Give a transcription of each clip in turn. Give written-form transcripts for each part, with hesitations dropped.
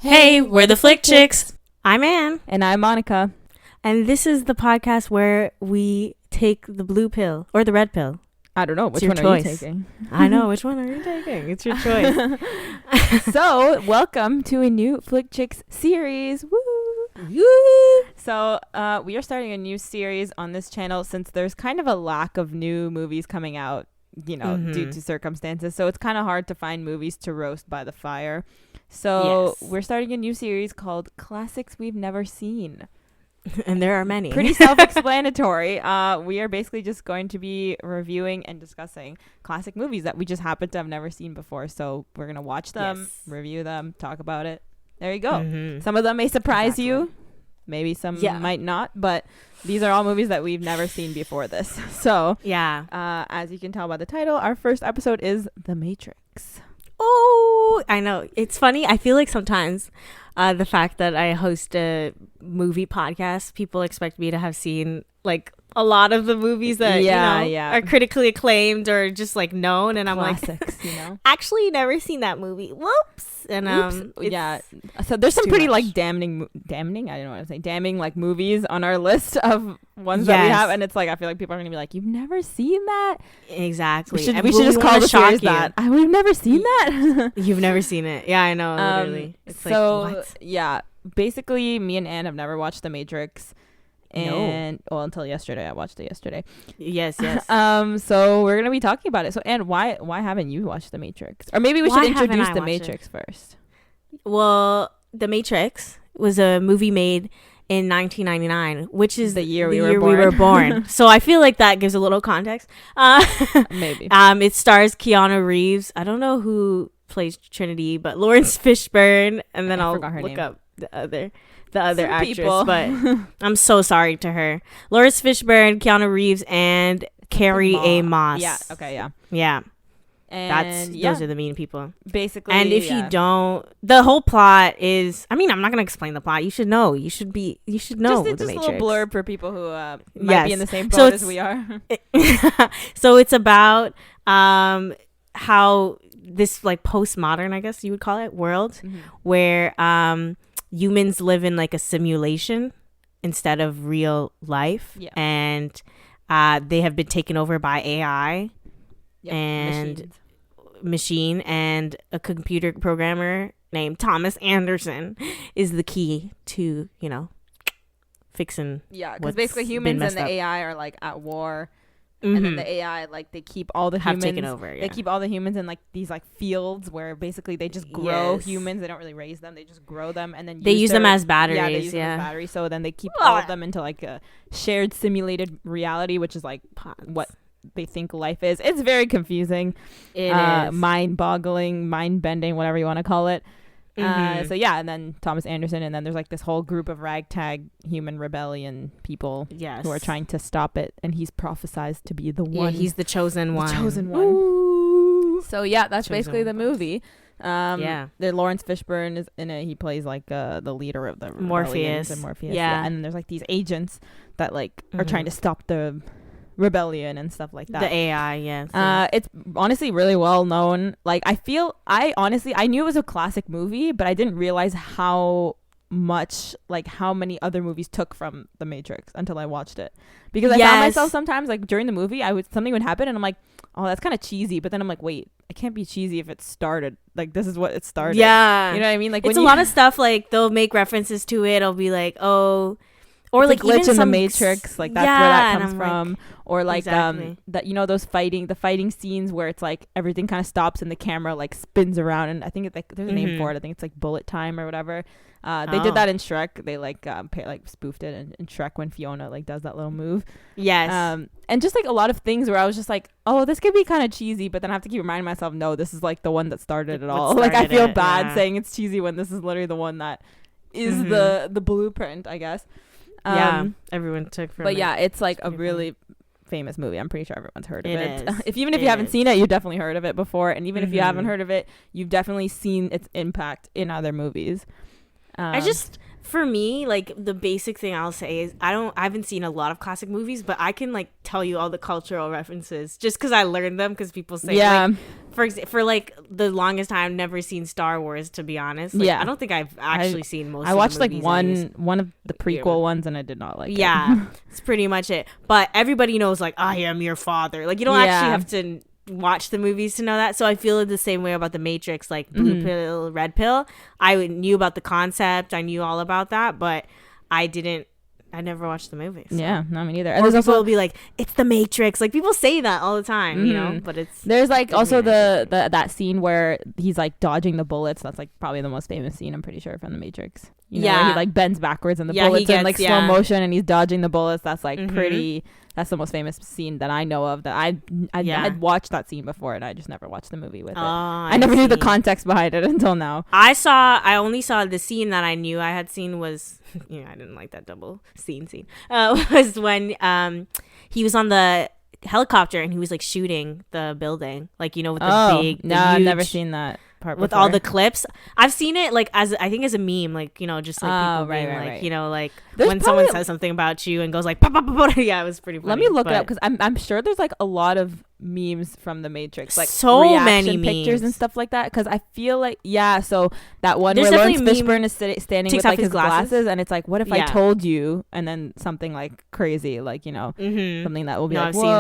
Hey, we're the Flick Chicks. I'm Anne. And I'm Monica. And this is the podcast where we take the blue pill or the red pill. I don't know. Which one choice. are you taking? I know. Which one are you taking? It's your choice. So, welcome to a new Flick Chicks series. Woo! So, we are starting a new series on this channel since there's kind of a lack of new movies coming out, due to circumstances. So, it's kind of hard to find movies to roast by the fire. So, we're starting a new series called Classics We've Never Seen. And there are many. Pretty self-explanatory. We are basically just going to be reviewing and discussing classic movies that we just happen to have never seen before. So we're going to watch them, review them, talk about it. There you go. Some of them may surprise you. Maybe some might not. But these are all movies that we've never seen before this. So as you can tell by the title, our first episode is The Matrix. Oh, I know. It's funny. I feel like sometimes the fact that I host a movie podcast, people expect me to have seen like a lot of the movies that are critically acclaimed or just like known, and Classics, I'm like, actually never seen that movie. Whoops. And so there's some pretty like damning I don't know what I'm saying, damning like movies on our list of ones that we have, and it's like I feel like people are gonna be like, you've never seen that? Exactly. We should just call the series that. We've never seen that. You've never seen it. Yeah, I know. Literally. It's so like, what? Yeah, basically me and Anne have never watched The Matrix. And until yesterday. I watched it yesterday. Yes. So we're gonna be talking about it. So Anne, why haven't you watched The Matrix? Or maybe we should introduce The Matrix first. Well, The Matrix was a movie made in 1999, which is the year we were born. So I feel like that gives a little context. Maybe. It stars Keanu Reeves. I don't know who plays Trinity, but Lawrence Fishburne, and then I'll look up the other actress, people. But I'm so sorry to her. Lawrence Fishburne, Keanu Reeves, and Carrie A. Moss. Yeah. Okay. Yeah. And those are the main people, basically. And if you don't, the whole plot is, I mean, I'm not gonna explain the plot. You should know. You should know. Just The a Matrix. little blurb for people who might be in the same boat as we are. So it's about how this like postmodern, I guess you would call it, world where humans live in like a simulation instead of real life, and they have been taken over by AI and machine, and a computer programmer named Thomas Anderson is the key to fixing. Yeah, because basically humans and the AI are like at war. And then the AI, like, they keep all the humans taken over. They keep all the humans in like these like fields where basically they just grow humans. They don't really raise them. They just grow them, and then they use them as batteries. Yeah, they use them as batteries. So then they keep all of them into like a shared simulated reality, which is like what they think life is. It's very confusing. It is mind-boggling, mind-bending, whatever you want to call it. So yeah, and then Thomas Anderson, and then there's like this whole group of ragtag human rebellion people who are trying to stop it, and he's prophesized to be the one. He's the chosen one. Ooh. So yeah, that's basically the movie. The Lawrence Fishburne is in it. He plays like the leader of the Morpheus. Yeah, and then there's like these agents that like are trying to stop the rebellion and stuff like that. The AI, it's honestly really well known. Like I knew it was a classic movie, but I didn't realize how many other movies took from The Matrix until I watched it, because I found myself sometimes like during the movie something would happen and I'm like, oh, that's kind of cheesy, but then I'm like, wait, it can't be cheesy if it started like this is what it started. You know what I mean? Like it's a lot of stuff, like they'll make references to it. It'll be like, oh, or like glitch even in the Matrix, like that's where that comes from. Like, or like exactly. That those fighting scenes where it's like everything kind of stops and the camera like spins around, and I think it's like there's a name for it. I think it's like bullet time or whatever. They did that in Shrek. They like spoofed it in Shrek when Fiona like does that little move. Yes. And just like a lot of things where I was just like, oh, this could be kind of cheesy, but then I have to keep reminding myself, no, this is like the one that started it all. Like I feel bad saying it's cheesy when this is literally the one that is the blueprint, I guess. Everyone took from but it. Yeah, it's like a really famous movie. I'm pretty sure everyone's heard of it. Is. Even if you haven't seen it, you've definitely heard of it before, and even if you haven't heard of it, you've definitely seen its impact in other movies. For me, like the basic thing I'll say is I haven't seen a lot of classic movies, but I can like tell you all the cultural references just because I learned them, because people say like for like the longest time, I've never seen Star Wars, to be honest. Like, I don't think I've actually seen most. I watched of the like one of the prequel ones, and I did not like it. Yeah, it's pretty much it. But everybody knows, like, I am your father. Like, you don't actually have to watch the movies to know that. So I feel the same way about the Matrix, like blue pill, red pill. I knew about the concept. I knew all about that, but I never watched the movie. So. Yeah, not me neither. And there's people will be like, it's the Matrix. Like, people say that all the time, you know, but there's like also the that scene where he's like dodging the bullets. That's like probably the most famous scene, I'm pretty sure, from the Matrix. You know, where he like bends backwards and the bullets in like slow motion and he's dodging the bullets. That's like that's the most famous scene that I know of. That I'd watched that scene before, and I just never watched the movie with it. I never knew the context behind it until now. I only saw the scene that I knew I had seen was, I didn't like that double scene. Was when he was on the helicopter and he was like shooting the building, like, with the big. I've never seen that part with before. all the clips. I've seen it like as I think as a meme, like, just like people being like, like there's when someone says something about you and goes like, pop, pop, pop, yeah, it was pretty funny. Let me look it up, because I'm sure there's like a lot of memes from the Matrix, like so many pictures memes and stuff like that, because I feel like so that one where Lawrence Fishburne is standing with like his glasses, and it's like, what if I told you, and then something like crazy, like, something that will be like, I've whoa. seen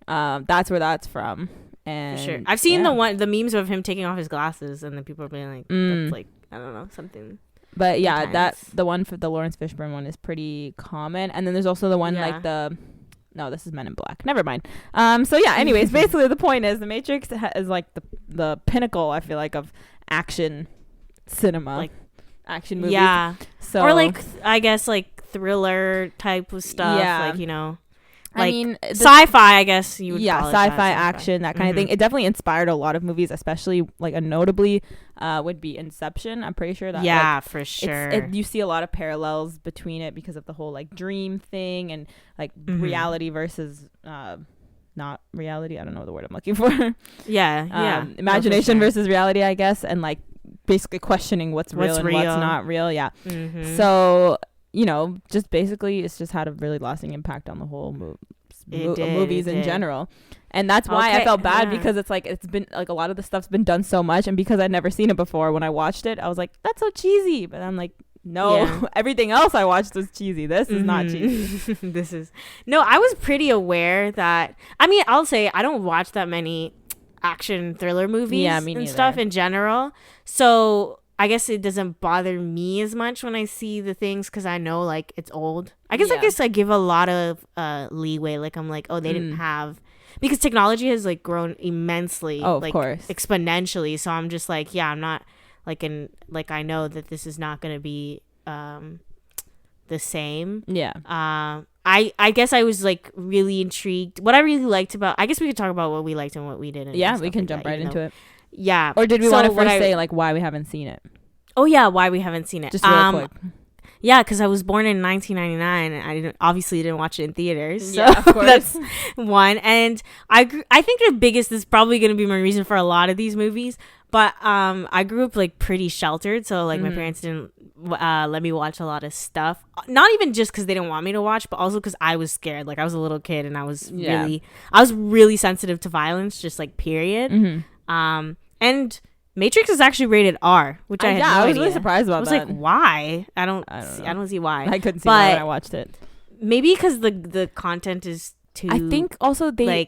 that. That's where that's from. And for sure, I've seen the memes of him taking off his glasses, and then people are being like, that's like, I don't know, something. But that's the one for the Lawrence Fishburne one is pretty common, and then there's also the one like this is Men in Black. Never mind. So yeah. Anyways, basically the point is the Matrix is like the pinnacle, I feel like, of action cinema, like action movies. Yeah. So or like I guess like thriller type of stuff. Yeah. Like like, I mean, sci-fi, I guess you would call it sci-fi action, that kind of thing. It definitely inspired a lot of movies, especially like notably would be Inception. I'm pretty sure that like, for sure you see a lot of parallels between it because of the whole like dream thing and like reality versus not reality. I don't know the word I'm looking for. Imagination versus reality, I guess, and like basically questioning what's real and what's not real. So just basically it's just had a really lasting impact on the whole movies in general. And that's why I felt bad, because it's like, it's been like a lot of the stuff's been done so much, and because I'd never seen it before, when I watched it I was like, that's so cheesy, but I'm like, no, everything else I watched was cheesy. This is not cheesy. I was pretty aware that, I mean, I'll say I don't watch that many action thriller movies and stuff in general, so I guess it doesn't bother me as much when I see the things, because I know like it's old. I guess I give a lot of leeway. Like, I'm like, they didn't have, because technology has like grown immensely, of like course, exponentially. So I'm just like, I'm not like I know that this is not going to be the same. I guess I was like really intrigued. What I really liked about, I guess we could talk about what we liked and what we didn't. We can jump right into it. Yeah. Or did we want to first say like why we haven't seen it? Oh yeah, why we haven't seen it. Just real quick. Yeah, because I was born in 1999 and I obviously didn't watch it in theaters. So of course. That's one. And I think the biggest is probably going to be my reason for a lot of these movies. But I grew up like pretty sheltered, so like my parents didn't let me watch a lot of stuff. Not even just because they didn't want me to watch, but also because I was scared. Like, I was a little kid and I was really sensitive to violence, just like period. And Matrix is actually rated R, which I had no idea. I was really surprised about that. I was like, why? I don't see why. I couldn't see why when I watched it. Maybe because the content is too, I think also the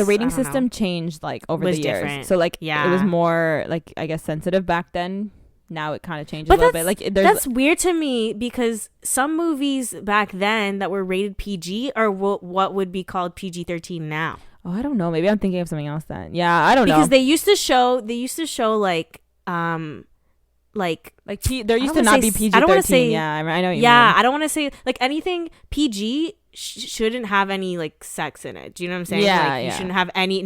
rating system changed like over the years. Different. So like it was more like, I guess, sensitive back then. Now it kind of changes a little bit. Like that's weird to me, because some movies back then that were rated PG are what would be called PG-13 now. Oh, I don't know. Maybe I'm thinking of something else then. Yeah, I don't know. Because they used to show like there used to not be PG-13. I don't want to say, yeah, I know what you mean. I don't want to say like anything PG shouldn't have any like sex in it. Do you know what I'm saying? You shouldn't have any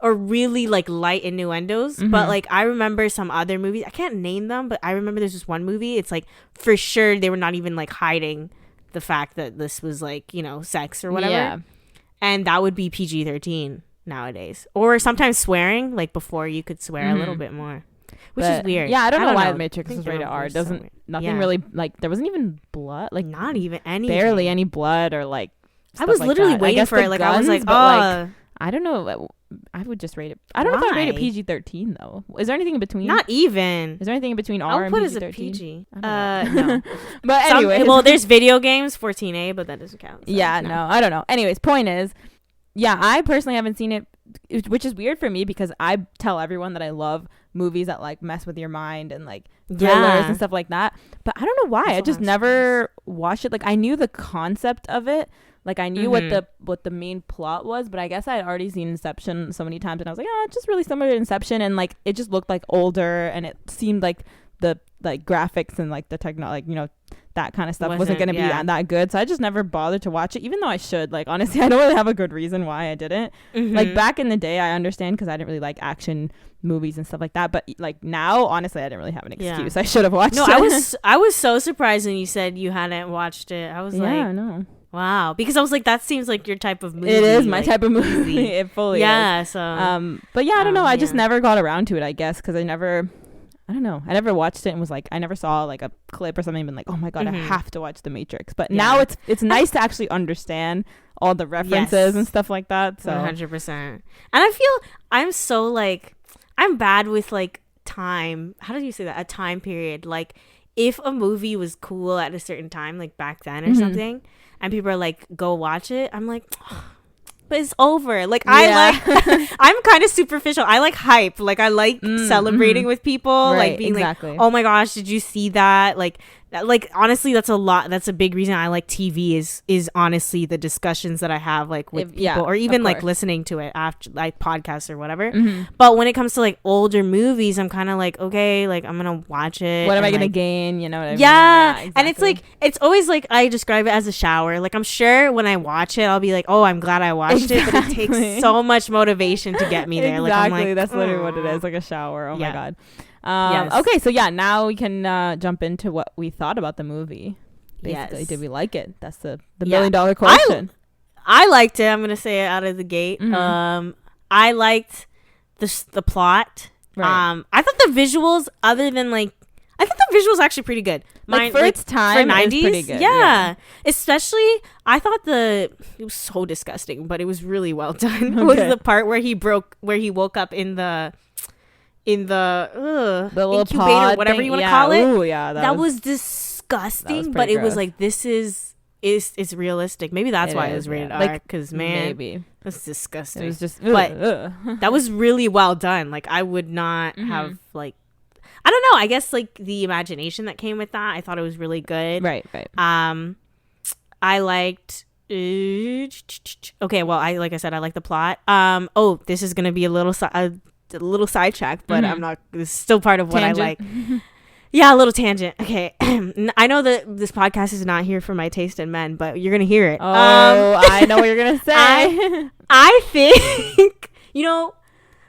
or really like light innuendos. But like, I remember some other movies, I can't name them, but I remember there's this one movie, it's like for sure they were not even like hiding the fact that this was like, sex or whatever. And that would be PG-13 nowadays. Or sometimes swearing, like before you could swear a little bit more. Which is weird. Yeah, I don't know why The Matrix is rated R. Nothing really, like, there wasn't even blood. Like, not even any. Barely any blood or, like, I was literally waiting for it. Like, I was like, I don't know. I would just rate it. I don't know if I'd rate it PG-13 though. Is there anything in between? Not even. Is there anything in between R I'll and put PG-13? it as a PG. No. But anyway, well, there's video games 14A, but that doesn't count. So yeah, no, I don't know. Anyways, point is, yeah, I personally haven't seen it, which is weird for me because I tell everyone that I love movies that like mess with your mind and like thrillers and stuff like that. But I don't know why. I just never watched it. Like I knew the concept of it. Like I knew what the main plot was, but I guess I had already seen Inception so many times, and I was like, oh, it's just really similar to Inception, and like it just looked like older, and it seemed like the like graphics and like the technology, like that kind of stuff wasn't gonna be that good. So I just never bothered to watch it, even though I should. Like honestly, I don't really have a good reason why I didn't. Like back in the day, I understand because I didn't really like action movies and stuff like that. But like now, honestly, I didn't really have an excuse. I should have watched it. No, I was so surprised when you said you hadn't watched it. I was like, yeah, no. Wow, because I was like, that seems like your type of movie. It is my type of movie. It fully is. So but yeah, I don't know. I just never got around to it, I guess, because I never watched it and was like, I never saw like a clip or something and been like, oh my god, I have to watch The Matrix. But now it's nice to actually understand all the references and stuff like that. So 100%. And I feel I'm so like, I'm bad with like time. How do you say that? A time period. Like if a movie was cool at a certain time, like back then or something, and people are like, go watch it, I'm like, oh, but it's over. Like I like I'm kind of superficial. I like hype. Like I like celebrating with people, like being like, oh my gosh, did you see that? Like honestly, that's a big reason I like TV is honestly the discussions that I have like with people, or even like listening to it after like podcasts or whatever. But when it comes to like older movies, I'm kind of like, okay, like I'm gonna watch it. What am I gonna gain? You know what I mean? Yeah, exactly. And it's like, it's always like I describe it as a shower. Like I'm sure when I watch it, I'll be like, oh, I'm glad I watched it. But it takes so much motivation to get me there. Exactly. Like I'm like, that's literally what it is, like a shower. Oh my god. Okay, so yeah, now we can jump into what we thought about the movie. Basically, did we like it? That's the $1 million question. I liked it. I'm gonna say it out of the gate. I liked the plot. Right. I thought the visuals, other than like, I thought the visuals actually pretty good. For its time, for 90s, it was pretty good. Yeah. Especially, I thought it was so disgusting, but it was really well done. It was the part where he woke up in the little incubator, pod whatever thing. you want to call it. Ooh, yeah, that was disgusting, but it was like, this it's realistic. Maybe that's why it was rated R, because man, that's disgusting. It was just, but that was really well done. Like I would not have like, I don't know, I guess like the imagination that came with that, I thought it was really good. Right. I liked okay, well, like I said, I like the plot. This is gonna be a little sidetrack, but I'm not, this is still part of what tangent. I like. Yeah, a little tangent. Okay. I know that this podcast is not here for my taste in men, but you're gonna hear it. I know what you're gonna say. I think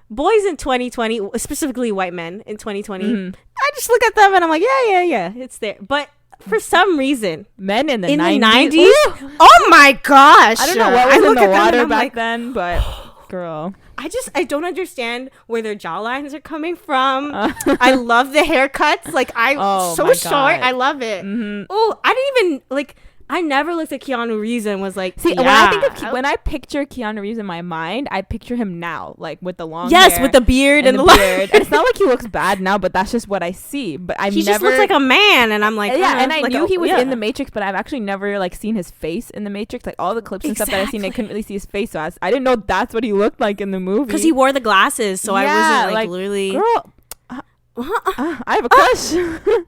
boys in 2020, specifically white men in 2020, I just look at them and I'm like, yeah, it's there. But for some reason, men in the 90s, oh my gosh, I don't know what was in the water back then, but girl, I don't understand where their jawlines are coming from. I love the haircuts. Like so short. I love it. Oh, I didn't even like. I never looked at Keanu Reeves and was like, when I picture Keanu Reeves in my mind, I picture him now, like with the long hair. Yes, with the beard and the beard. And it's not like he looks bad now, but that's just what I see. But he just looks like a man, and I'm like, and I knew he was in the Matrix, but I've actually never like seen his face in the Matrix. Like all the clips and stuff that I've seen, I couldn't really see his face, so I didn't know that's what he looked like in the movie. Because he wore the glasses, so I wasn't like literally. Girl, I have a crush.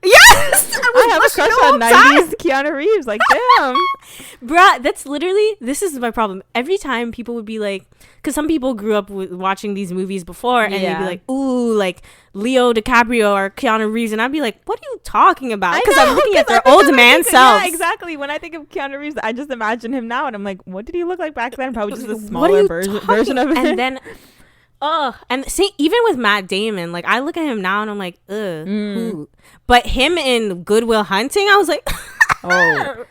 Yes, I have a crush on 90s Keanu Reeves. Like, damn. Bruh, this is my problem. Every time people would be like, because some people grew up watching these movies before, and they'd be like, ooh, like Leo DiCaprio or Keanu Reeves, and I'd be like, what are you talking about? Because I'm looking at their old man selves. Yeah, exactly. When I think of Keanu Reeves, I just imagine him now, and I'm like, what did he look like back then? Probably just a smaller version of him. And then and see, even with Matt Damon, like I look at him now and I'm like, who? But him in Good Will Hunting, I was like, I'm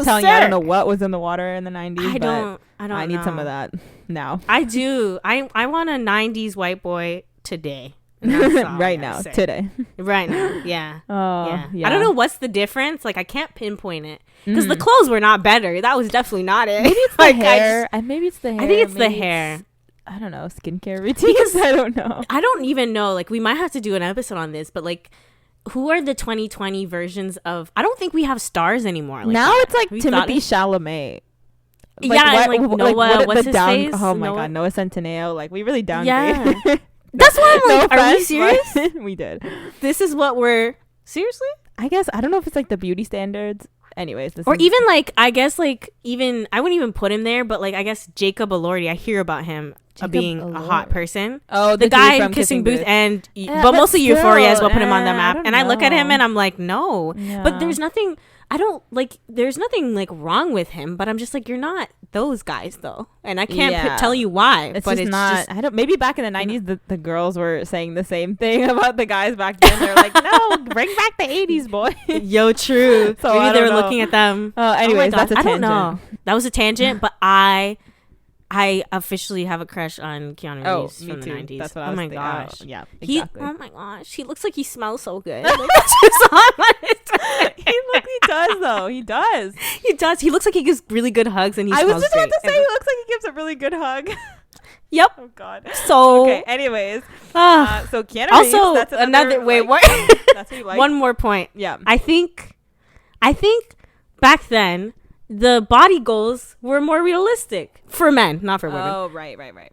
telling you, I don't know what was in the water in the 90s. I need some of that now. I do. I want a 90s white boy today. Right now, today. Right now, yeah. I don't know what's the difference. Like I can't pinpoint it because the clothes were not better. That was definitely not it. Maybe it's the hair. Maybe it's the hair. I think it's the hair. I don't know, skincare routines. I don't know. I don't even know. Like, we might have to do an episode on this, but like, who are the 2020 versions of? I don't think we have stars anymore. Like now that. it's like Timothée Chalamet. Like, like Noah, what's his face? Oh my God, Noah Centineo. Like, we really downgraded. Yeah. That's why I'm like, are we serious? We did. This is what we're seriously. I guess I don't know if it's like the beauty standards. Anyways, or even like I guess like even I wouldn't even put him there, but like I guess Jacob Elordi. I hear about him being a hot person. Oh, the guy in Kissing Booth, and but mostly Euphoria is what put him on the map. And I look at him and I'm like, no, but there's nothing. I don't like. There's nothing like wrong with him, but I'm just like, you're not those guys though, and I can't tell you why. It's but just not. I don't. Maybe back in the 90s, the girls were saying the same thing about the guys back then. They're like, no, bring back the 80s, boy. Yo, true. So maybe they were looking at them. Anyways, that's a tangent. I don't know. That was a tangent, but I officially have a crush on Keanu Reeves from the 90s. That's what I was thinking. Gosh. Yeah, exactly. Oh my gosh. He looks like he smells so good. He does though. He does. He does. He looks like he gives really good hugs and he smells I was just about to say great. he looks like he gives a really good hug. Yep. Oh God. So okay. Anyways, so Keanu Reeves. Also, that's another wait. What? What? That's what you like. One more point. Yeah. I think back then the body goals were more realistic for men, not for women. Oh, right.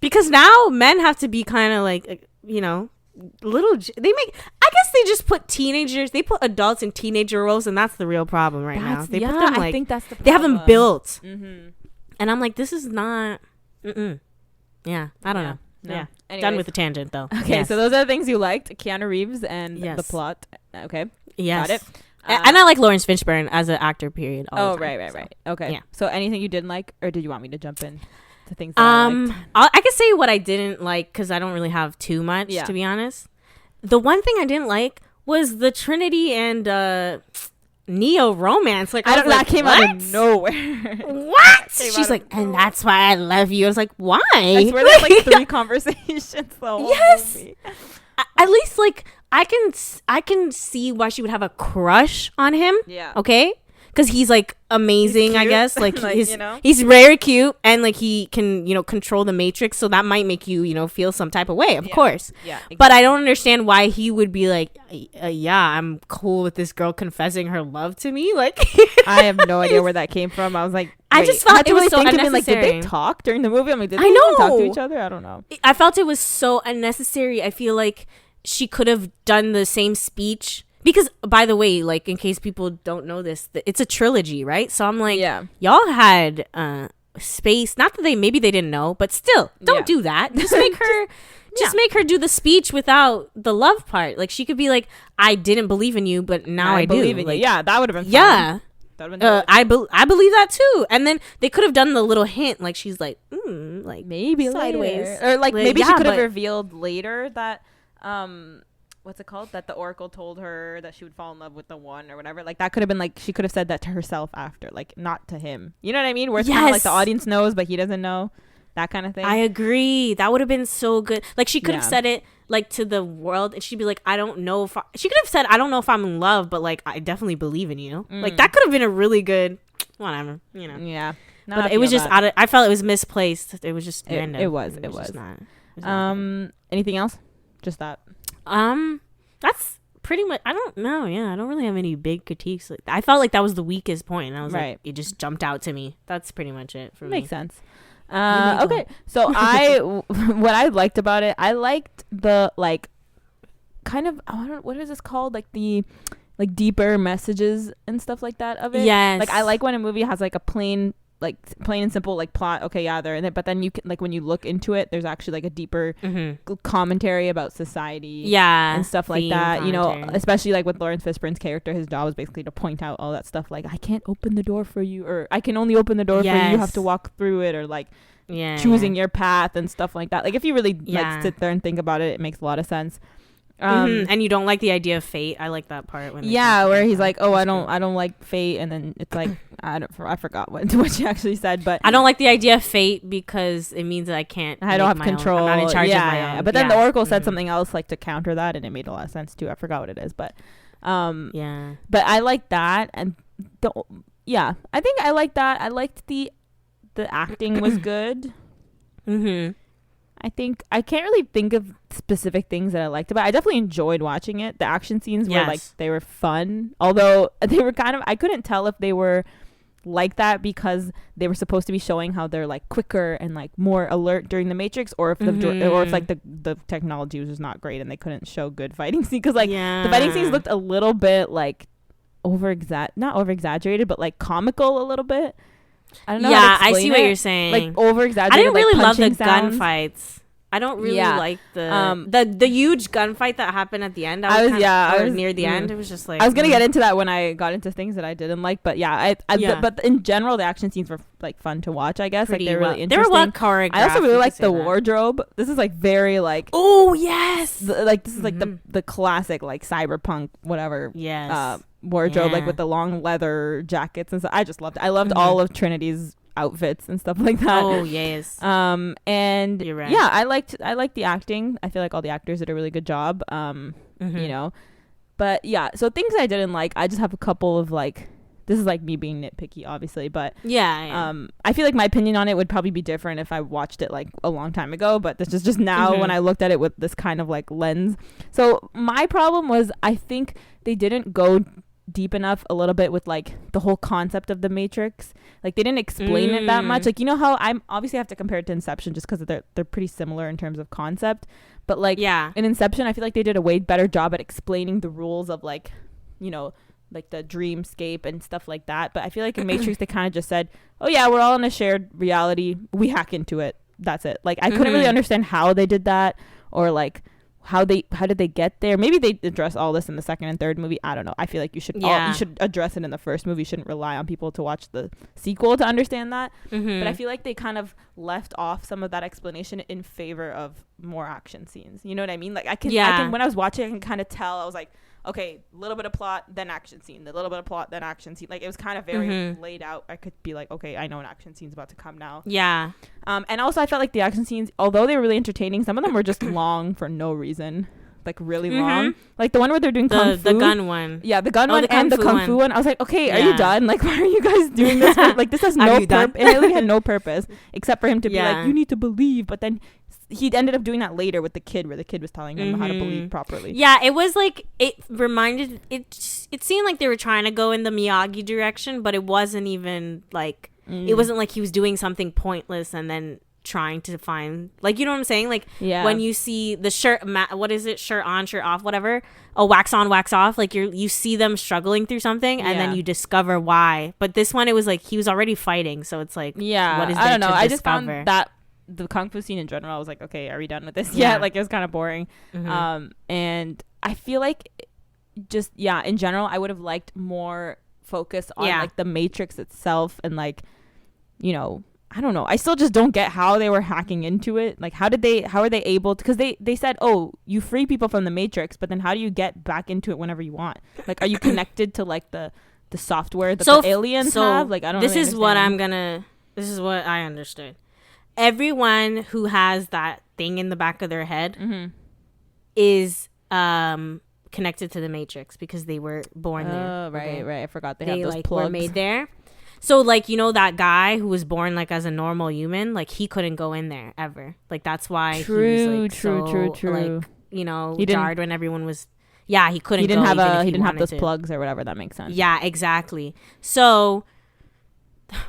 Because now men have to be kind of like, you know, they make. I guess they just put teenagers. They put adults in teenager roles, and that's the real problem now. They put them like, I think that's the problem. They have them built, mm-hmm. and I'm like, this is not. Yeah, I don't know. No. Yeah, Anyways. Done with the tangent though. Okay, so those are the things you liked: Keanu Reeves and the plot. Okay, yes, got it. And I like Lawrence Fishburne as an actor. Period. Right. Okay. Yeah. So anything you didn't like, or did you want me to jump in to things that I liked? I can say what I didn't like because I don't really have too much to be honest. The one thing I didn't like was the Trinity and Neo romance. Like that came out of nowhere. What? She's like, and that's why I love you. I was like, why? I swear there's like 3 conversations the whole movie. At least like I can see why she would have a crush on him. Yeah. Okay. Because he's like amazing, I guess. Like, he's very cute and like he can, control the Matrix. So that might make you, feel some type of way, of course. Yeah. Exactly. But I don't understand why he would be like, yeah, I'm cool with this girl confessing her love to me. Like, I have no idea where that came from. I was like, I just felt it was so unnecessary. Like, did they talk during the movie? I'm like, did they even talk to each other? I don't know. I felt it was so unnecessary. I feel like she could have done the same speech. Because, by the way, like, in case people don't know this, it's a trilogy, right? So I'm like, y'all had space. Not that maybe they didn't know, but still, don't do that. Just make her, make her do the speech without the love part. Like, she could be like, I didn't believe in you, but now I do. Believe in you. Yeah, that would have been fun. Yeah. That would have been I believe that too. And then they could have done the little hint, like she's like, like maybe sideways, later. Or like maybe she could have revealed later that what's it called, that the oracle told her that she would fall in love with the one or whatever. Like that could have been like she could have said that to herself after, like not to him. You know what I mean? Where it's kind of like the audience knows but he doesn't know, that kind of thing. I agree. That would have been so good. Like she could have said it like to the world and she'd be like, I don't know if she could have said, I don't know if I'm in love, but like I definitely believe in you. Like that could have been a really good whatever, Yeah. But it was just I felt it was misplaced. It was just random. It was not. Anything else? Just that. That's pretty much. I don't know. Yeah, I don't really have any big critiques. I felt like that was the weakest point, and I was like, it just jumped out to me. That's pretty much it for me. Makes sense. Okay, so what I liked about it, I liked the like kind of what is this called, like the like deeper messages and stuff like that of it. Yes. Like I like when a movie has like a plain and simple like plot. Okay, yeah, they're in it, but then you can like when you look into it, there's actually like a deeper commentary about society, and stuff like that. Commentary. Especially like with Lawrence Fishburne's character, his job is basically to point out all that stuff. Like I can't open the door for you, or I can only open the door for you. You have to walk through it, or like choosing your path and stuff like that. Like if you really like sit there and think about it, it makes a lot of sense. And you don't like the idea of fate. I like that part when where he's like, oh, I don't like fate, and then it's like I forgot what she actually said, but I don't like the idea of fate because it means that I don't have control. I'm not in charge of my own. But then the oracle said something else like to counter that, and it made a lot of sense too. I forgot what it is, but but I like that, and I think I like that. I liked the acting was good. I think I can't really think of specific things that I liked about it. I definitely enjoyed watching it. The action scenes were like, they were fun, although they were kind of, I couldn't tell if they were like that because they were supposed to be showing how they're like quicker and like more alert during the Matrix, or if or if like the technology was just not great and they couldn't show good fighting scenes, because like the fighting scenes looked a little bit like not over exaggerated, but like comical a little bit. I don't know. Yeah, I see what you're saying. Like over exaggerated. I didn't really love the sounds. gunfights. I don't really like the huge gunfight that happened at the end. I was near the end. It was just like, I was gonna get into that when I got into things that I didn't like, but but in general, the action scenes were like fun to watch. I guess like they're really interesting. They were well choreographed. I also really like the wardrobe. This is like very like, oh yes, this is like the classic like cyberpunk whatever wardrobe, like with the long leather jackets and stuff. I just loved it. I loved all of Trinity's outfits and stuff like that. Oh yes. And you're right. Yeah, I liked the acting. I feel like all the actors did a really good job. You know, but yeah, so things I didn't like, I just have a couple of like, this is like me being nitpicky obviously, but I feel like my opinion on it would probably be different if I watched it like a long time ago, but this is just now when I looked at it with this kind of like lens. So my problem was, I think they didn't go deep enough a little bit with like the whole concept of the Matrix. Like they didn't explain it that much. Like, you know how I'm obviously have to compare it to Inception just because they're pretty similar in terms of concept, but like in Inception I feel like they did a way better job at explaining the rules of like, you know, like the dreamscape and stuff like that. But I feel like in Matrix they kind of just said, oh yeah, we're all in a shared reality, we hack into it, that's it. Like I couldn't really understand how they did that, or like how did they get there. Maybe they address all this in the second and third movie, I don't know. I feel like you should address it in the first movie. You shouldn't rely on people to watch the sequel to understand that. But I feel like they kind of left off some of that explanation in favor of more action scenes, you know what I mean? Like I can when I was watching I can kind of tell. I was like, okay, a little bit of plot, then action scene, a little bit of plot, then action scene. Like it was kind of very laid out. I could be like, okay, I know an action scene's about to come now. Yeah. And also I felt like the action scenes, although they were really entertaining, some of them were just long for no reason. Like really long. Like the one where they're doing kung fu. The gun one. Yeah, the gun one and the kung fu one. I was like, okay, are you done? Like, why are you guys doing this? Like this has no purpose. It really had no purpose except for him to be like, you need to believe. But then he ended up doing that later with the kid, where the kid was telling him how to believe properly. Yeah, it was like, it seemed like they were trying to go in the Miyagi direction, but it wasn't even like, it wasn't like he was doing something pointless and then trying to find, like, you know what I'm saying? Like when you see the shirt, what is it? Shirt on, shirt off, whatever. Wax on, wax off. Like you see them struggling through something and then you discover why. But this one, it was like he was already fighting. So it's like, what is there I don't know. I just found that the kung fu scene in general, I was like, okay, are we done with this yet? Like it was kind of boring. And I feel like just in general I would have liked more focus on like the Matrix itself, and like, you know, I don't know, I still just don't get how they were hacking into it. Like how are they able to, because they said, oh, you free people from the Matrix, but then how do you get back into it whenever you want? Like are you connected to like the software that the aliens have? Like I don't this really is understand. This is what I understood. Everyone who has that thing in the back of their head is connected to the Matrix because they were born there. Oh, right. I forgot they have those plugs. Were made there. So, like, you know, that guy who was born, like, as a normal human, like, he couldn't go in there ever. Like, that's why he was, like, true. Like, you know, jarred when everyone was... Yeah, he couldn't go. He didn't have those plugs or whatever. That makes sense. Yeah, exactly. So...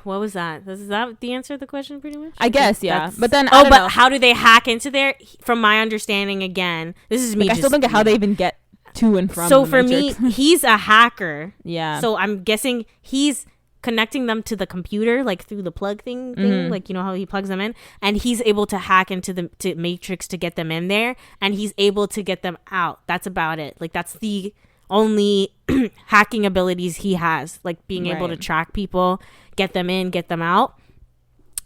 What was that? Is that the answer to the question, pretty much? I guess, yeah. But then, how do they hack into there? From my understanding, again, this is me. Like, I still don't get how they even get to and from. So for me, he's a hacker. Yeah. So I'm guessing he's connecting them to the computer, like through the plug thing, like, you know how he plugs them in, and he's able to hack into the Matrix to get them in there, and he's able to get them out. That's about it. Like that's the only hacking abilities he has, like being able to track people, get them in, get them out.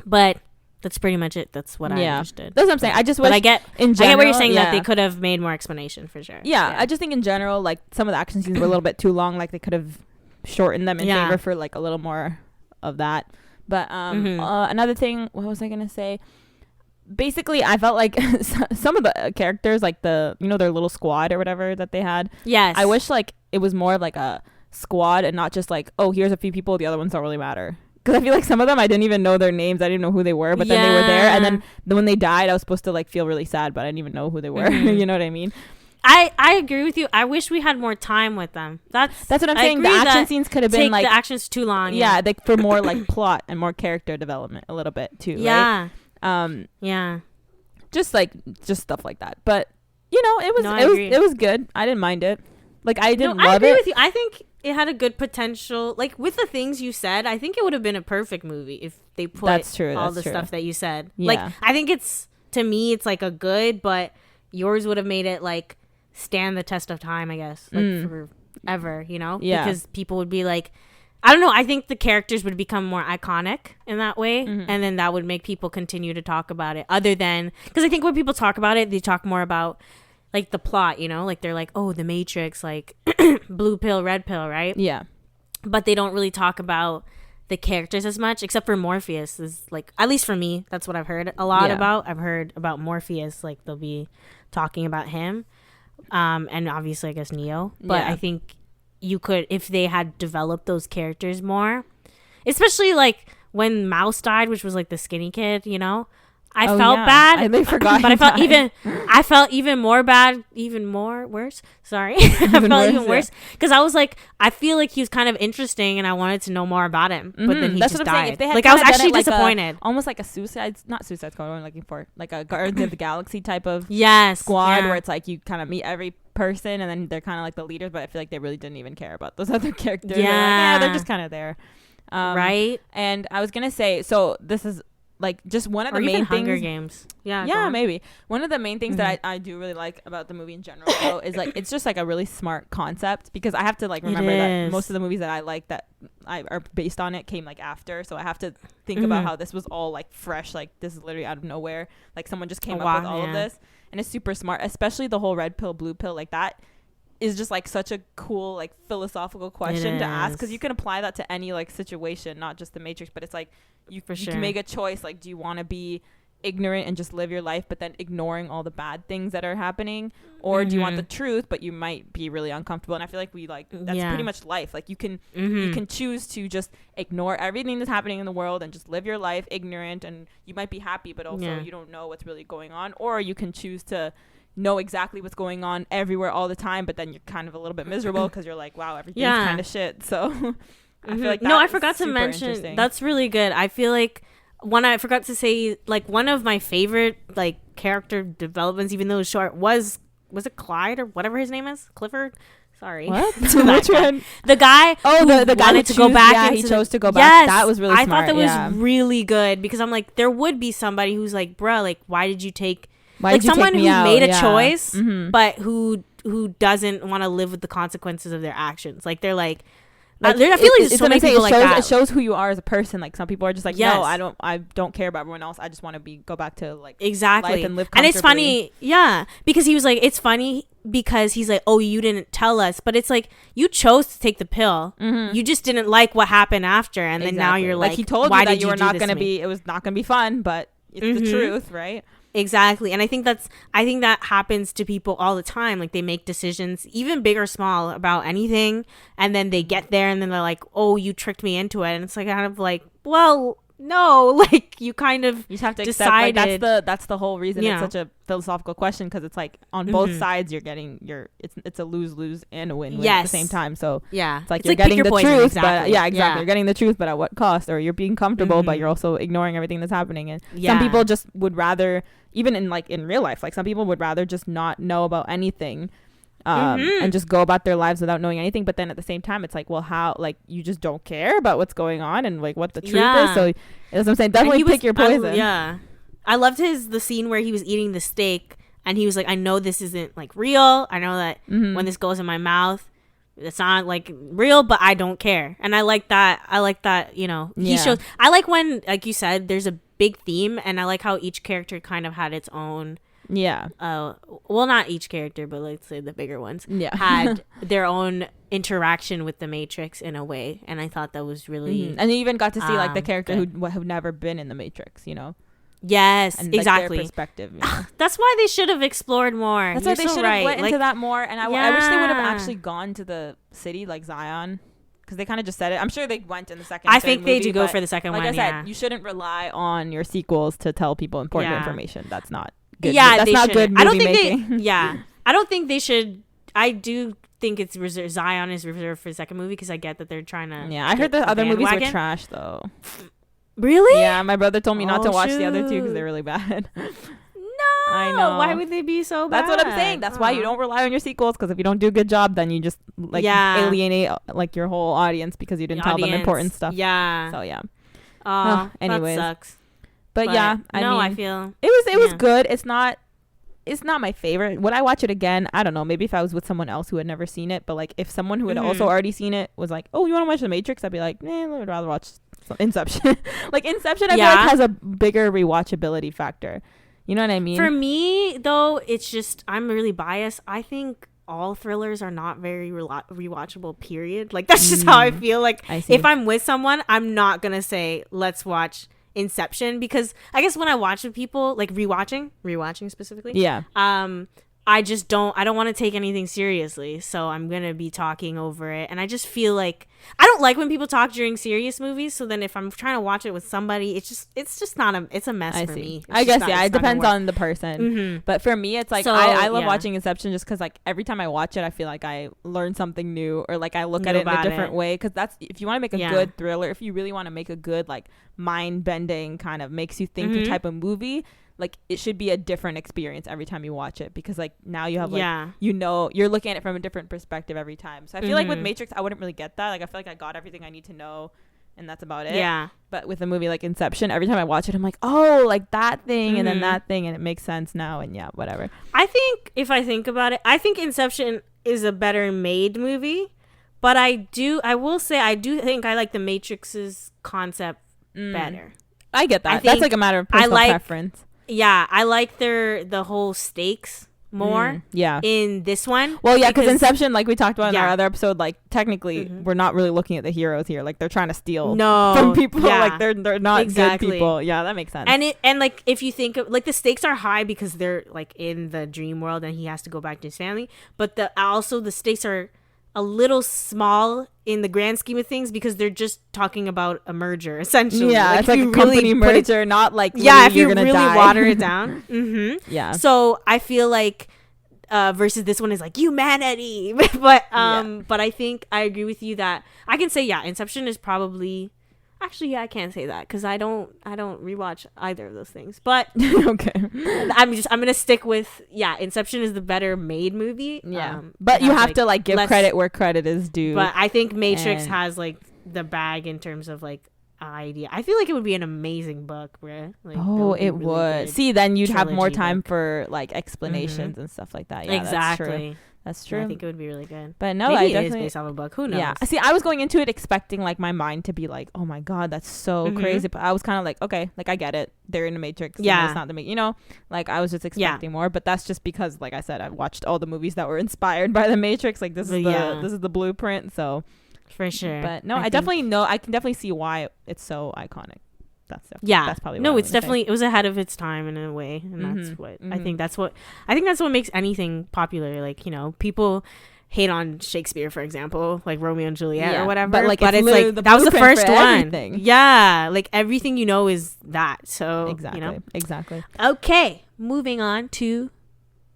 But that's pretty much it. That's what I understood. That's what I'm saying. I just wish, I get what you're saying, that they could have made more explanation for sure. Yeah, I just think in general, like some of the action scenes were a little bit too long. Like they could have shortened them in favor for like a little more of that. But another thing, what was I gonna say? Basically, I felt like some of the characters, like the, you know, their little squad or whatever that they had. Yes. I wish like it was more of like a squad and not just like, oh, here's a few people, the other ones don't really matter. because I feel like some of them I didn't even know their names. I didn't know who they were, but then they were there, and then when they died, I was supposed to like feel really sad, but I didn't even know who they were. You know what I mean? I agree with you. I wish we had more time with them. That's what I'm saying. The action scenes could have been like the action's too long. Yeah, like for more like plot and more character development a little bit too. Yeah. Right? Yeah. Just stuff like that. But you know, it was good. I didn't mind it. Like I didn't love it. I agree with you. I think it had a good potential. Like with the things you said, I think it would have been a perfect movie if they put all the stuff that you said. Yeah. Like I think to me it's like a good, but yours would have made it like stand the test of time, I guess, like forever, you know? Yeah. Because people would be like, I don't know, I think the characters would become more iconic in that way, and then that would make people continue to talk about it, other than, because I think when people talk about it, they talk more about like the plot, you know? Like they're like, oh, the Matrix, like blue pill, red pill, right? Yeah. But they don't really talk about the characters as much, except for Morpheus is like, at least for me, that's what I've heard a lot about. I've heard about Morpheus, like they'll be talking about him. And obviously I guess Neo, but I think you could, if they had developed those characters more, especially like when Mouse died, which was like the skinny kid, you know, I felt bad. I forgot, but I felt even more bad, even more worse. Sorry, I felt even worse because I was like, I feel like he was kind of interesting, and I wanted to know more about him. But then he just died. Like I was actually disappointed. Almost like a not Suicide Squad. What I'm looking for, like a Guardians of the Galaxy type of squad, where it's like you kind of meet every person, and then they're kind of like the leaders. But I feel like they really didn't even care about those other characters. They're just kind of there, right? And I was gonna say, so this is like just one of the main things. Hunger Games. Yeah, maybe one of the main things that I do really like about the movie in general, though, is like it's just like a really smart concept, because I have to like remember that most of the movies that I like that are based on it came like after, so I have to think about how this was all like fresh, like this is literally out of nowhere, like someone just came up with all of this, and it's super smart, especially the whole red pill blue pill, like that is just like such a cool like philosophical question to ask, because you can apply that to any like situation, not just the Matrix, but it's like you can make a choice, like do you want to be ignorant and just live your life but then ignoring all the bad things that are happening, or do you want the truth but you might be really uncomfortable? And I feel like that's pretty much life, like you can choose to just ignore everything that's happening in the world and just live your life ignorant, and you might be happy but also you don't know what's really going on, or you can choose to know exactly what's going on everywhere all the time, but then you're kind of a little bit miserable because you're like, wow, everything's kind of shit. So I feel like I forgot to mention, that's really good. I feel like I forgot to say, like one of my favorite like character developments, even though it was short, was it Clyde or whatever his name is? Clifford? Sorry. What? Which one? The guy the guy wanted to go back. Yeah, he chose to go back. Yes, that was really smart. I thought that was really good, because I'm like, there would be somebody who's like, bruh, like why did you take like someone who made a choice but who doesn't want to live with the consequences of their actions? Like they're like I feel like there's so many people like that. It shows who you are as a person. Like some people are just like, no, I don't care about everyone else. I just want to go back to like life and live comfortably. And it's funny, because he was like, it's funny because he's like, oh, you didn't tell us, but it's like you chose to take the pill. You just didn't like what happened after, and then now you're like, he told you that you were not gonna be. It was not gonna be fun, but it's the truth, right? Exactly. And I think that happens to people all the time. Like they make decisions, even big or small, about anything, and then they get there and then they're like, oh, you tricked me into it. And it's like kind of like, well, no, like you kind of just have to decided. Accept, like, that's the whole reason it's such a philosophical question, because it's like on both sides you're getting it's a lose-lose and a win-win at the same time. So it's like you're getting the truth, but you're getting the truth, but at what cost? Or you're being comfortable but you're also ignoring everything that's happening. And some people just would rather, even in real life, like some people would rather just not know about anything and just go about their lives without knowing anything. But then at the same time, it's like, well, how, like, you just don't care about what's going on and like what the truth is. So that's what I'm saying, definitely pick your poison. I loved the scene where he was eating the steak and he was like, I know this isn't like real, I know that when this goes in my mouth it's not like real, but I don't care. And I like that, you know, he shows, I like when, like you said, there's a big theme, and I like how each character kind of had its own well, not each character, but let's say the bigger ones had their own interaction with the Matrix in a way, and I thought that was really and you even got to see like the character who have never been in the Matrix, you know. Yes, and, exactly. Their perspective. You know? That's why they should have explored more. That's why they should have went into that more. And I wish they would have actually gone to the city, like Zion, because they kind of just said it. I'm sure they went in the second. I think they do go for the second one. Like I said, you shouldn't rely on your sequels to tell people important information. That's not good. Yeah, that's not good movie making. I don't think they should. I do think it's reserved. Zion is reserved for the second movie because I get that they're trying to. Yeah, I heard the other movies were trash though. Really? Yeah, my brother told me not to watch the other two because they're really bad. No, I know. Why would they be so bad? That's what I'm saying. That's why you don't rely on your sequels, because if you don't do a good job, then you just alienate like your whole audience because you didn't tell them important stuff. Yeah. So yeah. Anyways, that sucks. But yeah, I mean, I feel it was good. It's not my favorite. Would I watch it again? I don't know. Maybe if I was with someone else who had never seen it. But like if someone who had also already seen it was like, "Oh, you want to watch The Matrix?" I'd be like, I'd rather watch Inception. Like Inception, I feel like has a bigger rewatchability factor. You know what I mean? For me, though, it's just I'm really biased. I think all thrillers are not very rewatchable, period. Like, that's just how I feel. Like, if I'm with someone, I'm not going to say, let's watch Inception. Because I guess when I watch with people, like rewatching specifically. Yeah. I don't want to take anything seriously. So I'm going to be talking over it. And I just feel like I don't like when people talk during serious movies. So then if I'm trying to watch it with somebody, it's just not it's a mess for me. I guess, it depends on the person. But for me, it's like, I love watching Inception just because like every time I watch it, I feel like I learn something new, or like I look at it in a different way. Because that's, if you want to make a good thriller, if you really want to make a good like mind bending kind of makes you think type of movie, like it should be a different experience every time you watch it, because like now you have like you're looking at it from a different perspective every time. So I feel like with Matrix I wouldn't really get that. Like I feel like I got everything I need to know and that's about it. Yeah. But with a movie like Inception, every time I watch it I'm like, oh, like that thing and then that thing, and it makes sense now, and whatever. I think if I think about it, I think Inception is a better made movie, but I will say I do think I like the Matrix's concept better. I get that. That's like a matter of personal preference. Yeah, I like the whole stakes more in this one. Well, yeah, because Inception, like we talked about in our other episode, like technically we're not really looking at the heroes here. Like they're trying to steal from people. Like they're not good people. Yeah, that makes sense. And like if you think of, like the stakes are high because they're like in the dream world and he has to go back to his family. But the stakes are a little small in the grand scheme of things because they're just talking about a merger essentially. Yeah, it's like a company merger, not like if you really die. water it down. Yeah. So I feel like versus this one is like humanity, but I think I agree with you that I can say Inception is probably. Actually, I can't say that because I don't rewatch either of those things. But okay, I'm gonna stick with Inception is the better made movie. Yeah, but you have to like give credit where credit is due. But I think Matrix has like the bag in terms of like idea. I feel like it would be an amazing book, bruh. Like, it would. See, then you'd have more time for like explanations and stuff like that. Yeah, exactly. That's true. I think it would be really good. But no, maybe I definitely, it is based off a book. Who knows? Yeah. See, I was going into it expecting like my mind to be like, oh my god, that's so crazy. But I was kind of like, okay, like I get it. They're in the Matrix. Yeah. It's not the like I was just expecting more. But that's just because, like I said, I've watched all the movies that were inspired by the Matrix. Like this is the blueprint. So for sure. But no, I definitely know. I can definitely see why it's so iconic. That's probably what it's definitely it was ahead of its time in a way, and that's what I think that's what makes anything popular. Like, you know, people hate on Shakespeare, for example, like Romeo and Juliet or whatever, but it's like that was the first one. Yeah, like everything is that. So exactly. Okay, moving on to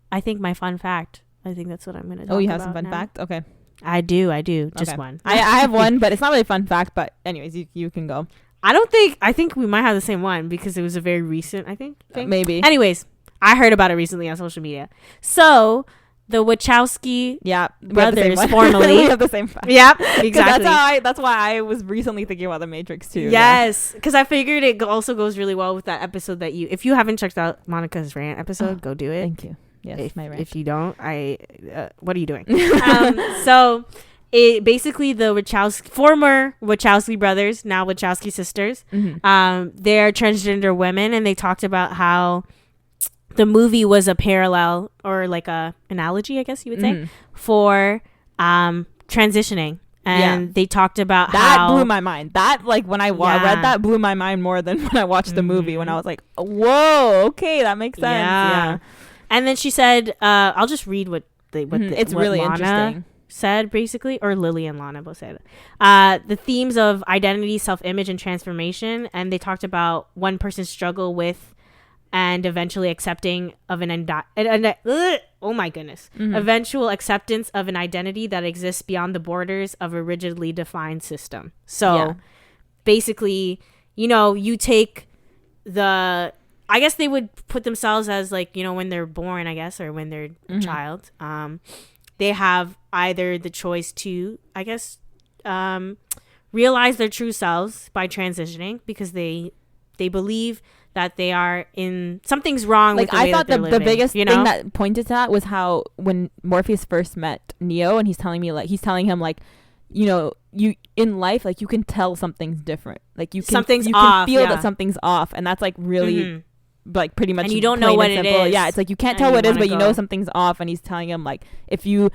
I think my fun fact. I think that's what I'm gonna talk you have about some fun fact? Okay, I do just one. I have one, but it's not really a fun fact. But anyways, you can go. I think we might have the same one because it was a very recent, thing. Maybe. Anyways, I heard about it recently on social media. So, the Wachowski brothers formerly. We have the same fact. Yep, exactly. That's why I was recently thinking about The Matrix too. Yes, because I figured it also goes really well with that episode that if you haven't checked out Monica's rant episode, go do it. Thank you. Yes, my rant. If you don't, what are you doing? So... It basically the former Wachowski brothers, now Wachowski sisters, they're transgender women, and they talked about how the movie was a parallel or like a analogy, I guess you would say, for transitioning. And they talked about that blew my mind. That like when I read that blew my mind more than when I watched the movie. When I was like, whoa, okay, that makes sense. Yeah. And then she said, I'll just read what it's really interesting. said, basically, or Lily and Lana both said, the themes of identity, self-image, and transformation. And they talked about one person's struggle with and eventually accepting of oh my goodness, eventual acceptance of an identity that exists beyond the borders of a rigidly defined system. So basically, you know, you take I guess they would put themselves as like, you know, when they're born, I guess, or when they're a child, they have either the choice to, I guess, realize their true selves by transitioning because they believe that they are in something's wrong. Like, with the way I thought that the living, biggest you know? thing that pointed to that was how when Morpheus first met Neo, and he's telling him like, you know, you in life, like, you can tell something's different, like you can off, feel that something's off, and that's like really like pretty much, and you don't know what it is. Yeah, it's like you can't tell what it is, but you know something's off, and he's telling him like, if you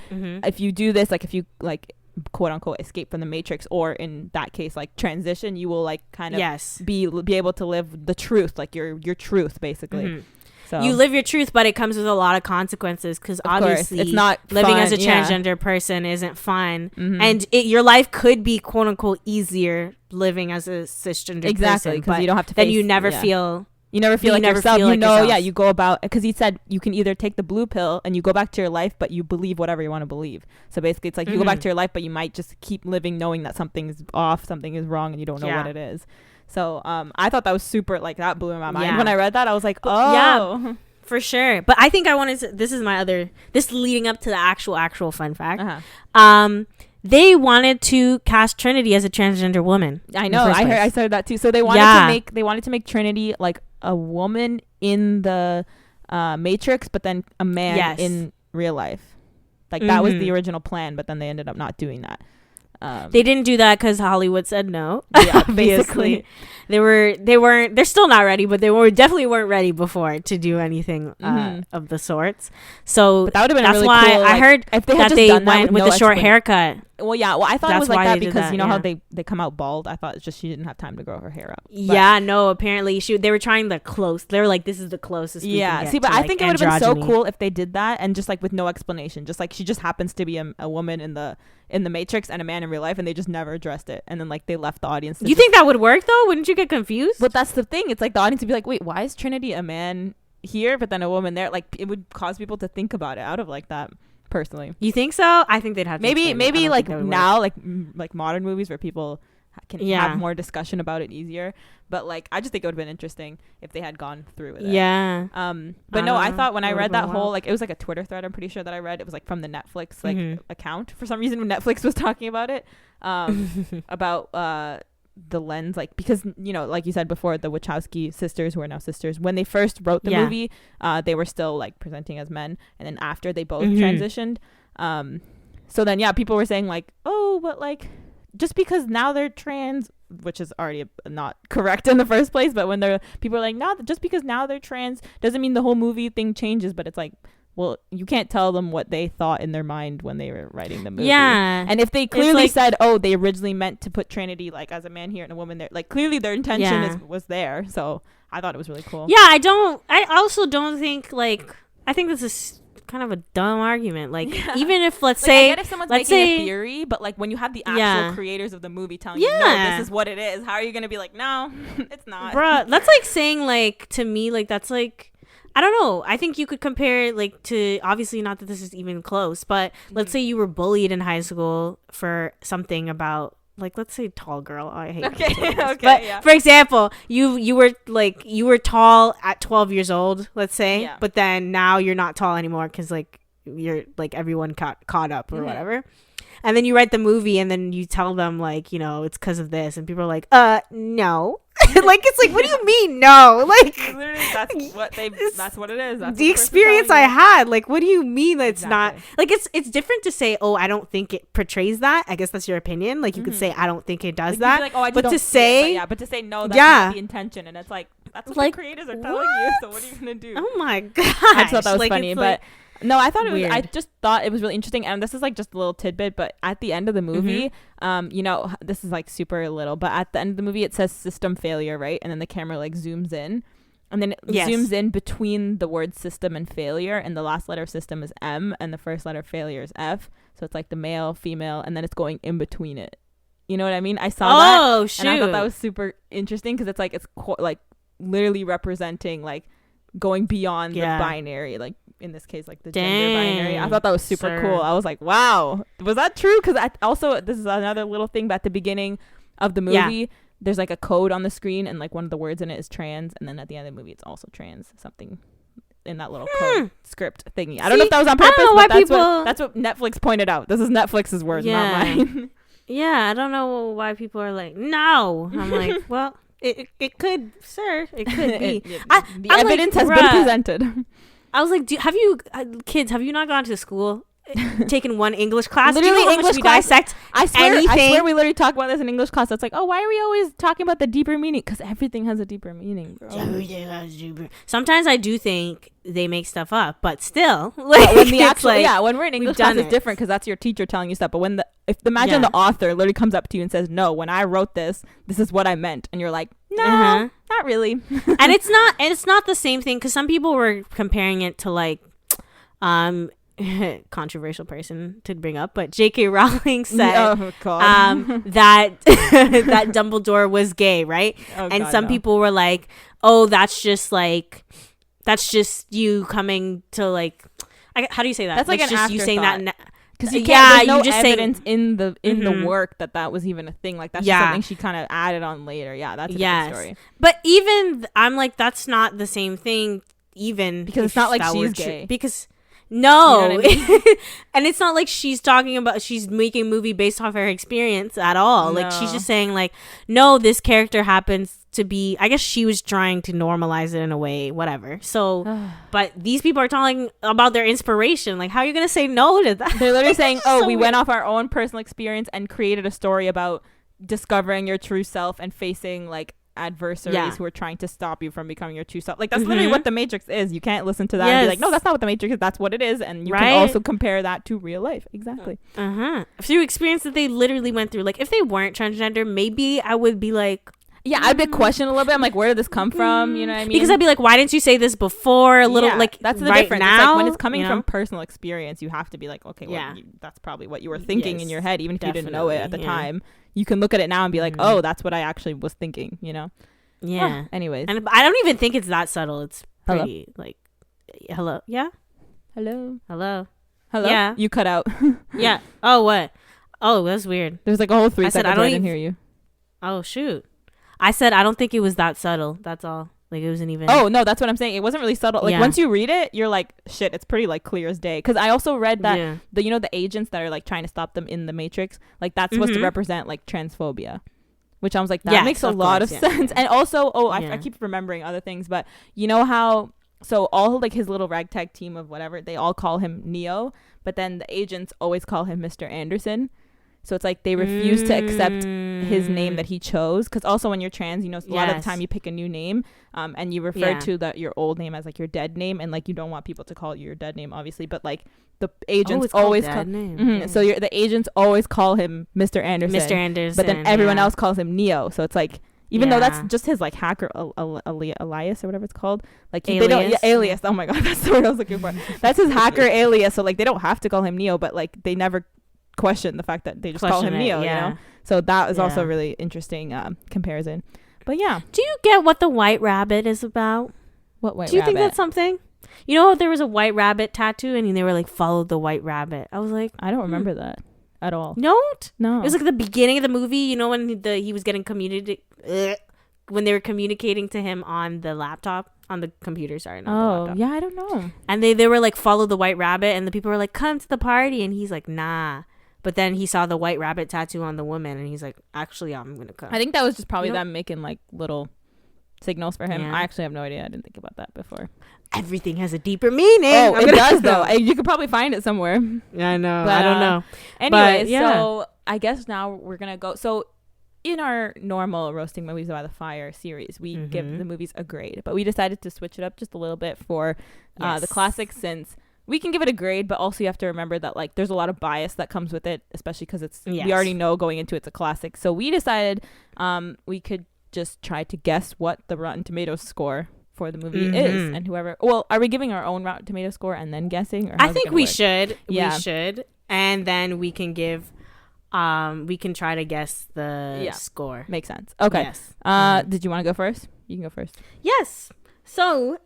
do this, like if you like quote unquote escape from the matrix, or in that case like transition, you will like kind of be able to live the truth, like your truth basically. So you live your truth, but it comes with a lot of consequences, because obviously it's not living fun, as a transgender person isn't fun, and your life could be quote unquote easier living as a cisgender person, because you don't have to then you never feel like yourself. Feel like yourself. You go about, because he said you can either take the blue pill and you go back to your life, but you believe whatever you want to believe. So basically it's like you go back to your life, but you might just keep living knowing that something's off, something is wrong, and you don't know what it is. So I thought that was super, like, that blew my mind. When I read that, I was like, oh. For sure. But I think I wanted to, this leading up to the actual fun fact. They wanted to cast Trinity as a transgender woman. I know. I said that too. So they wanted to make Trinity like a woman in the Matrix, but then a man in real life. Like that was the original plan, but then they ended up not doing that. They didn't do that because Hollywood said no. Yeah, basically. They're still not ready, but they definitely weren't ready before to do anything of the sorts. So but that would have been that's really why cool. I heard if they that they went with the short haircut. Well, yeah. Well, I thought it was like that because you know how they come out bald. I thought it's just she didn't have time to grow her hair out. But no. Apparently, they were trying the close. They were like, this is the closest. Yeah. See, but I think it would have been so cool if they did that and just like with no explanation, just like she just happens to be a woman in the Matrix and a man in real life, and they just never addressed it, and then like they left the audience. You think that would work though? Wouldn't you get confused? But that's the thing. It's like the audience would be like, wait, why is Trinity a man here, but then a woman there? Like it would cause people to think about it out of like that. Personally, you think so? I think they'd have to maybe like now like modern movies where people can have more discussion about it easier, but like I just think it would have been interesting if they had gone through with it. But no, I thought when I read that whole, like, it was like a Twitter thread, I'm pretty sure that I read, it was like from the Netflix like account for some reason when Netflix was talking about it, about the lens, like, because, you know, like you said before, the Wachowski sisters, who are now sisters, when they first wrote the movie, they were still like presenting as men, and then after they both transitioned, so then people were saying like, oh, but like just because now they're trans, which is already not correct in the first place, but when people are like, no, just because now they're trans doesn't mean the whole movie thing changes. But it's like, well, you can't tell them what they thought in their mind when they were writing the movie. Yeah. And if they clearly said, oh, they originally meant to put Trinity like as a man here and a woman there, like clearly their intention was there. So I thought it was really cool. Yeah, I also don't think, like, I think this is kind of a dumb argument. Like, even if let's say, I get if someone's making a theory, but like when you have the actual creators of the movie telling you, no, this is what it is, how are you gonna be like, no, it's not? Bruh, that's like saying, like, to me, like, that's like, I don't know. I think you could compare, like, to, obviously not that this is even close, but let's say you were bullied in high school for something about, like, let's say tall girl. Oh, I hate it. But for example, you were tall at 12 years old, let's say, but then now you're not tall anymore because, like, you're like everyone caught up or whatever. And then you write the movie and then you tell them, like, you know, it's because of this, and people are like, no. Like, it's like, what do you mean no? Like, literally, that's what it is. That's the experience I had. Like, what do you mean that it's not? Like, it's different to say, oh, I don't think it portrays that. I guess that's your opinion. Like, you could say, I don't think it does that. Like, oh, but to say, but to say no, that's not the intention. And it's like, that's what the creators are telling you. So what are you gonna do? Oh my gosh. I just thought that was funny, but. No, I thought it was. I just thought it was really interesting, and this is like just a little tidbit. But at the end of the movie, you know, this is like super little, but at the end of the movie, it says system failure, right? And then the camera like zooms in, and then it zooms in between the word system and failure, and the last letter of system is M, and the first letter of failure is F. So it's like the male, female, and then it's going in between it. You know what I mean? I saw that. Oh, shoot. And I thought that was super interesting because it's like like literally representing like going beyond the binary, like in this case like the gender binary. I thought that was super cool. I was like, wow, was that true? Because also this is another little thing, but at the beginning of the movie there's like a code on the screen and like one of the words in it is trans, and then at the end of the movie it's also trans something in that little code script thingy. I don't know if that was on purpose, but that's what Netflix pointed out. This is Netflix's words, not mine. I don't know why people are like, no. I'm like, well, it could, sir. It could be. The evidence has been presented. I was like, have you kids? Have you not gone to school, taken one English class? Literally, do you know English we class. Dissect I swear anything? we literally talk about this in English class. It's like, oh, why are we always talking about the deeper meaning? Because everything has a deeper meaning, bro. Sometimes I do think they make stuff up, but still, like, when the actual, when we're in English class, it's different because that's your teacher telling you stuff. But when imagine the author literally comes up to you and says, no, when I wrote this is what I meant, and you're like, no, not really. And it's not the same thing, because some people were comparing it to like controversial person to bring up, but J.K. Rowling said that that Dumbledore was gay, right? And some people were like, oh, that's just you coming to like, how do you say that? That's like just an afterthought. You saying that because there's no evidence in the work that was even a thing. Like that's just something she kind of added on later. Yeah, that's a different story. But even I'm like, that's not the same thing. Even because it's not like she's gay. Because no, you know what I mean? and it's not like she's making a movie based off her experience at all. No. Like she's just saying like, no, this character happens to be, I guess she was trying to normalize it in a way, whatever. So, but these people are talking about their inspiration. Like, how are you going to say no to that? They're literally saying, oh, we went off our own personal experience and created a story about discovering your true self and facing like adversaries who are trying to stop you from becoming your true self. Like that's literally what the Matrix is. You can't listen to that and be like, no, that's not what the Matrix is. That's what it is. And you can also compare that to real life. Exactly. Through experience that they literally went through. Like if they weren't transgender, maybe I would be like, I'd be questioning a little bit. I'm like, where did this come from? You know what I mean? Because I'd be like, why didn't you say this before? A little like that's the right difference. Now, it's like when it's coming from personal experience, you have to be like, okay, that's probably what you were thinking in your head, even if you didn't know it at the time. You can look at it now and be like, oh, that's what I actually was thinking. You know? Yeah. Anyways, and I don't even think it's that subtle. It's pretty like, hello. Yeah. Hello. Yeah. You cut out. Yeah. Oh, what? Oh, that's weird. There's like a whole 3 seconds I didn't hear you. Oh shoot. I said I don't think it was that subtle. That's all. Like it wasn't even. Oh no, that's what I'm saying. It wasn't really subtle. Like once you read it, you're like, shit. It's pretty like clear as day. Because I also read that the agents that are like trying to stop them in the Matrix, like that's supposed to represent like transphobia. Which I was like, that makes a lot of sense. And also, I keep remembering other things, but you know how, so all like his little ragtag team of whatever, they all call him Neo, but then the agents always call him Mr. Anderson. So it's like they refuse to accept his name that he chose. Because also when you're trans, a lot of the time you pick a new name and you refer to your old name as like your dead name. And like you don't want people to call you your dead name, obviously. But like the agents always call name. So the agents always call him Mr. Anderson. But then everyone else calls him Neo. So it's like, even though that's just his like hacker alias or whatever it's called, like alias. Oh my god, that's the word I was looking for. That's his hacker alias. So like they don't have to call him Neo, but like they never question the fact that they just call him Neo. You know, so that is also a really interesting comparison. But yeah, do you get what the White Rabbit is about? What White Rabbit? Do you think that's something? You know, there was a White Rabbit tattoo, and they were like, "Follow the White Rabbit." I was like, I don't remember that at all. No. It was like the beginning of the movie. You know, when he was getting when they were communicating to him on the laptop. On the computer, sorry. Not the laptop. Yeah, I don't know. And they were like, follow the White Rabbit, and the people were like, come to the party, and he's like, nah. But then he saw the White Rabbit tattoo on the woman, and he's like, actually, I'm gonna come. I think that was just probably them making like little signals for him. I actually have no idea. I didn't think about that before. Everything has a deeper meaning. Oh, it does though. You could probably find it somewhere. Yeah, I know. But, I don't know. Anyways, so I guess now we're gonna go. So in our normal Roasting Movies by the Fire series, we give the movies a grade, but we decided to switch it up just a little bit for the classics, since we can give it a grade, but also you have to remember that like there's a lot of bias that comes with it, especially because we already know going into it's a classic. So we decided we could just try to guess what the Rotten Tomatoes score for the movie is, and whoever. Well, are we giving our own Rotten Tomato score and then guessing? Or I think we work? should. Yeah. We should, and then we can give. We can try to guess the score. Makes sense. Okay. Yes. Did you want to go first? You can go first. Yes. So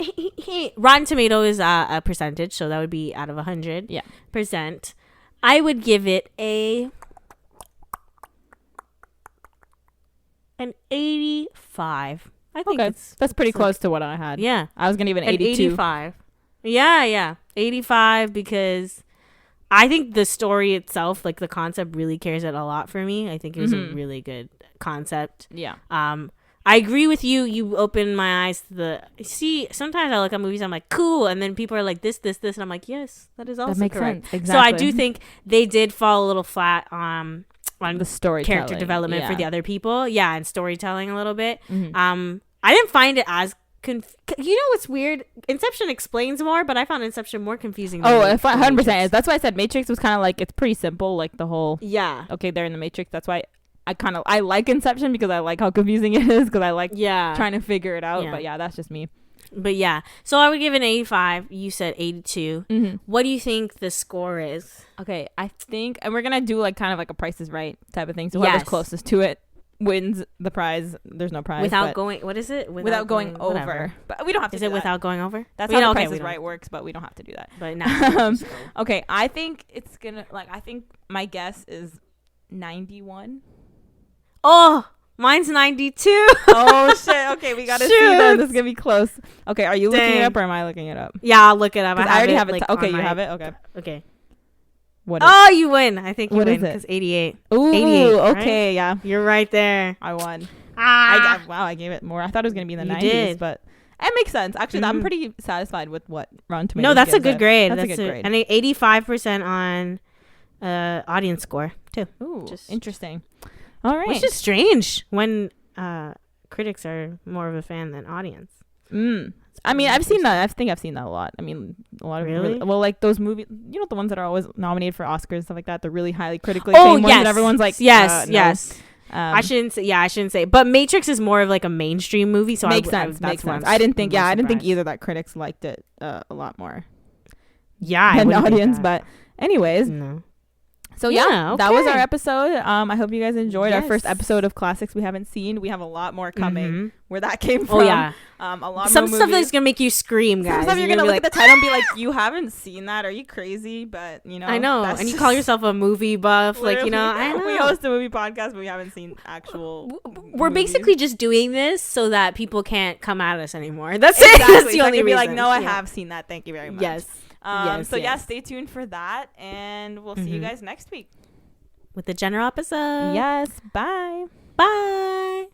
Rotten Tomato is a percentage, so that would be out of 100%. Yeah. I would give it an 85. I think that's pretty close to what I had. Yeah. I was gonna give an 82. 85. Yeah. 85 because I think the story itself, like the concept, really carries it a lot for me. I think it was a really good concept. Yeah. I agree with you. You open my eyes to sometimes I look at movies, I'm like, cool. And then people are like, this. And I'm like, yes, that is also correct. Sense. Exactly. So I do think they did fall a little flat on the story character development for the other people. Yeah. And storytelling a little bit. Mm-hmm. I didn't find it as you know what's weird? Inception explains more, but I found Inception more confusing. Oh, 100%. That's why I said Matrix was kind of like, it's pretty simple. Like the whole, okay, they're in the Matrix. That's why I like Inception because I like how confusing it is because I like trying to figure it out. But that's just me. But yeah, so I would give it an 85. You said 82. Mm-hmm. What do you think the score is? Okay, I think, and we're gonna do like kind of like a Price is Right type of thing. So whoever's closest to it wins the prize. There's no prize without going. What is it? Without going over. Whatever. But we don't have to. Is it without going over? That's how the Price is Right works, but we don't have to do that. But now, okay, I think it's gonna I think my guess is 91. Oh, mine's 92. Oh shit! Okay, we gotta see then. This is gonna be close. Okay, are you looking it up or am I looking it up? Yeah, I'll look it up. I already have it. Okay, you have it. Okay. What? Oh, you win. I think you win because 88. Ooh, 88. Okay, right? yeah. You're right there. I won. Wow, I gave it more. I thought it was gonna be in the 90s, did. but it makes sense. Actually, I'm pretty satisfied with what Rotten Tomatoes. No, that's a good grade. That's a good grade. And 85% on audience score too. Ooh, interesting. All right. Which is strange when critics are more of a fan than audience. I mean, I've seen that. I think I've seen that a lot. I mean, a lot of really well, like those movies, you know, the ones that are always nominated for Oscars and stuff like that. The really highly critically acclaimed ones that everyone's like, yes. No. I shouldn't say. But Matrix is more of like a mainstream movie, so makes sense. I didn't think either that critics liked it a lot more. Yeah, than the audience. But anyways. No. So that was our episode. I hope you guys enjoyed our first episode of classics we haven't seen. We have a lot more coming where that came from. Oh yeah, a lot some more stuff that's gonna make you scream, guys. Some stuff you're gonna look at the title and be like, "You haven't seen that? Are you crazy?" But you know, I know, and you call yourself a movie buff, like you know. I know. We host a movie podcast, but we haven't seen actual. We're basically just doing this so that people can't come at us anymore. That's it. That's the only reason. Be like, no, I have seen that. Thank you very much. Yes. Stay tuned for that, and we'll see you guys next week with the general episode. Yes. Bye. Bye.